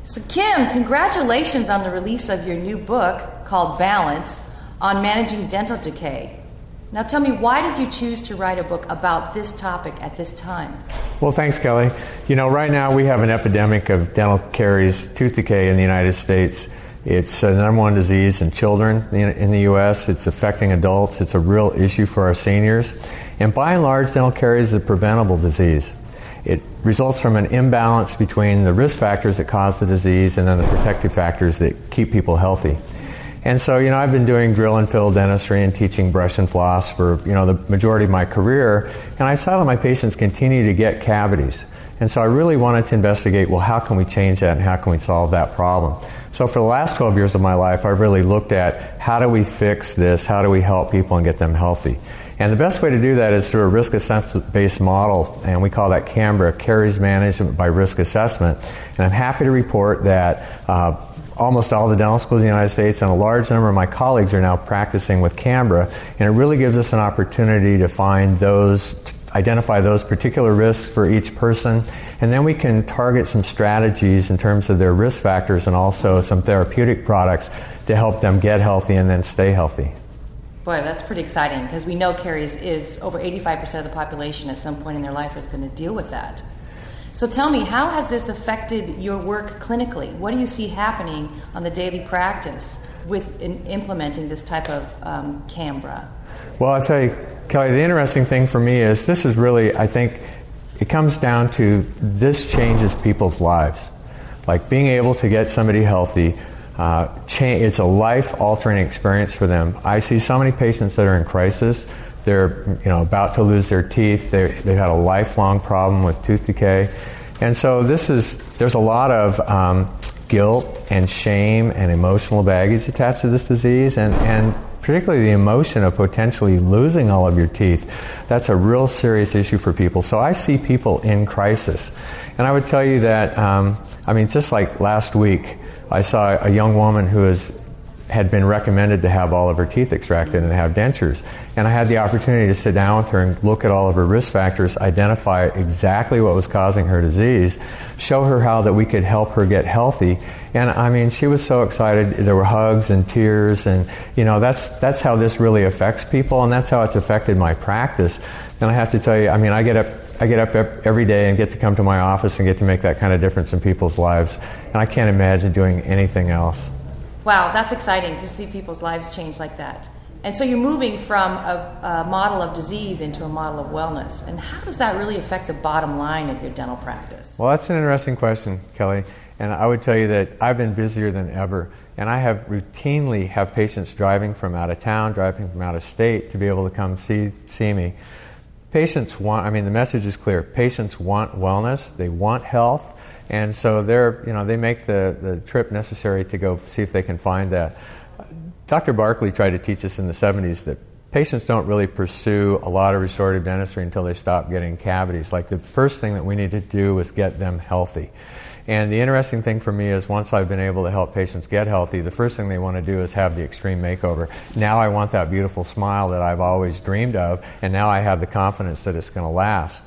So Kim, congratulations on the release of your new book called Balance on Managing Dental Decay. Now tell me, why did you choose to write a book about this topic at this time? Well, thanks, Kelly. You know, right now we have an epidemic of dental caries, tooth decay in the United States. It's the number one disease in children in the U.S. It's affecting adults. It's a real issue for our seniors. And by and large, dental caries is a preventable disease. It results from an imbalance between the risk factors that cause the disease and then the protective factors that keep people healthy. And so, you know, I've been doing drill and fill dentistry and teaching brush and floss for, you know, the majority of my career, and I saw that my patients continue to get cavities. And so I really wanted to investigate, well, how can we change that and how can we solve that problem? So for the last 12 years of my life, I've really looked at how do we fix this, how do we help people and get them healthy. And the best way to do that is through a risk assessment-based model, and we call that CAMBRA, Caries Management by Risk Assessment. And I'm happy to report that almost all the dental schools in the United States and a large number of my colleagues are now practicing with CAMBRA, and it really gives us an opportunity to find those, identify those particular risks for each person, and then we can target some strategies in terms of their risk factors and also some therapeutic products to help them get healthy and then stay healthy. Boy, that's pretty exciting, because we know caries is over 85% of the population at some point in their life is going to deal with that. So tell me, how has this affected your work clinically? What do you see happening on the daily practice with implementing this type of CAMBRA? Well, I'll tell you, Kelly, the interesting thing for me is this is really, I think, it comes down to this changes people's lives. Like being able to get somebody healthy, it's a life-altering experience for them. I see so many patients that are in crisis. They're, you know, about to lose their teeth. They've had a lifelong problem with tooth decay, and so there's a lot of guilt and shame and emotional baggage attached to this disease, and particularly the emotion of potentially losing all of your teeth. That's a real serious issue for people. So I see people in crisis, and I would tell you that I mean, just like last week, I saw a young woman who had been recommended to have all of her teeth extracted and have dentures. And I had the opportunity to sit down with her and look at all of her risk factors, identify exactly what was causing her disease, show her how that we could help her get healthy. And I mean, she was so excited. There were hugs and tears, and you know, that's how this really affects people, and that's how it's affected my practice. And I have to tell you, I mean, I get up every day and get to come to my office and get to make that kind of difference in people's lives. And I can't imagine doing anything else. Wow, that's exciting to see people's lives change like that. And so you're moving from a model of disease into a model of wellness. And how does that really affect the bottom line of your dental practice? Well, that's an interesting question, Kelly. And I would tell you that I've been busier than ever. And I have routinely have patients driving from out of town, driving from out of state to be able to come see me. Patients want, I mean, the message is clear. Patients want wellness. They want health. And so they make the trip necessary to go see if they can find that. Dr. Barkley tried to teach us in the 70s that patients don't really pursue a lot of restorative dentistry until they stop getting cavities. Like the first thing that we need to do is get them healthy. And the interesting thing for me is once I've been able to help patients get healthy, the first thing they want to do is have the extreme makeover. Now I want that beautiful smile that I've always dreamed of, and now I have the confidence that it's going to last.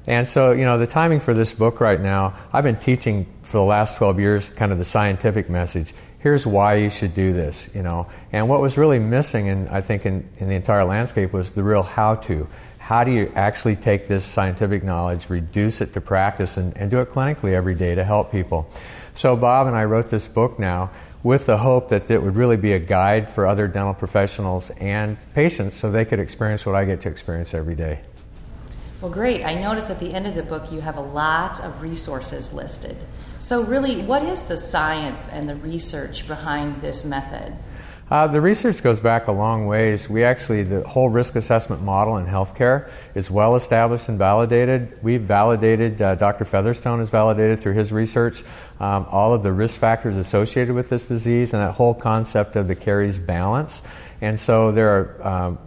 And so, you know, the timing for this book right now, I've been teaching for the last 12 years kind of the scientific message. Here's why you should do this, you know. And what was really missing, I think, in the entire landscape was the real how-to. How do you actually take this scientific knowledge, reduce it to practice, and do it clinically every day to help people? So Bob and I wrote this book now with the hope that it would really be a guide for other dental professionals and patients so they could experience what I get to experience every day. Well, great. I noticed at the end of the book you have a lot of resources listed. So really, what is the science and the research behind this method? The research goes back a long ways. The whole risk assessment model in healthcare is well established and validated. We've validated, Dr. Featherstone has validated through his research all of the risk factors associated with this disease and that whole concept of the caries balance. And so there are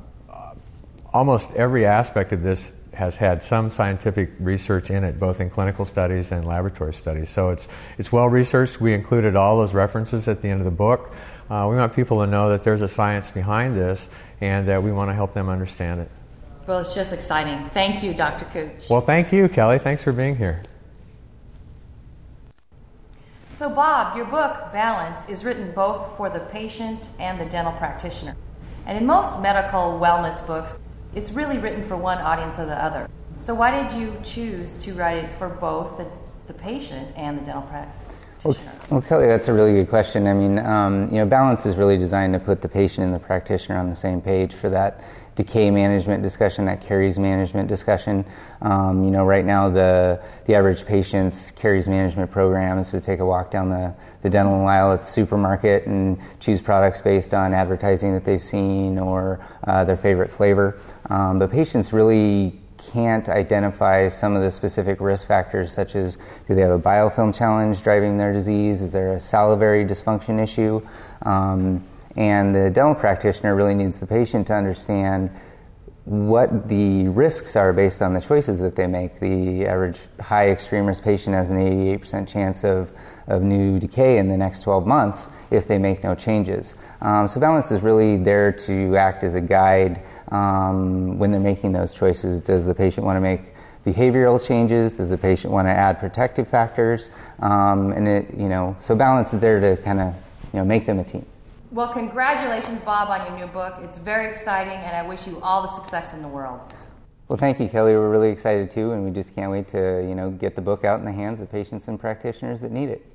almost every aspect of this has had some scientific research in it, both in clinical studies and laboratory studies. So it's well researched. We included all those references at the end of the book. We want people to know that there's a science behind this and that we want to help them understand it. Well, it's just exciting. Thank you, Dr. Cooch. Well, thank you, Kelly. Thanks for being here. So Bob, your book, Balance, is written both for the patient and the dental practitioner. And in most medical wellness books, it's really written for one audience or the other. So why did you choose to write it for both the patient and the dental practitioner? Well, Kelly, that's a really good question. I mean, Balance is really designed to put the patient and the practitioner on the same page for that decay management discussion, that caries management discussion. Right now the average patient's caries management program is to take a walk down the dental aisle at the supermarket and choose products based on advertising that they've seen or their favorite flavor. But patients really can't identify some of the specific risk factors, such as do they have a biofilm challenge driving their disease? Is there a salivary dysfunction issue? And the dental practitioner really needs the patient to understand what the risks are based on the choices that they make. The average high extreme risk patient has an 88% chance of new decay in the next 12 months if they make no changes. So Balance is really there to act as a guide when they're making those choices. Does the patient want to make behavioral changes? Does the patient want to add protective factors? So Balance is there to kind of make them a team. Well, congratulations, Bob, on your new book. It's very exciting, and I wish you all the success in the world. Well, thank you, Kelly. We're really excited too, and we just can't wait to get the book out in the hands of patients and practitioners that need it.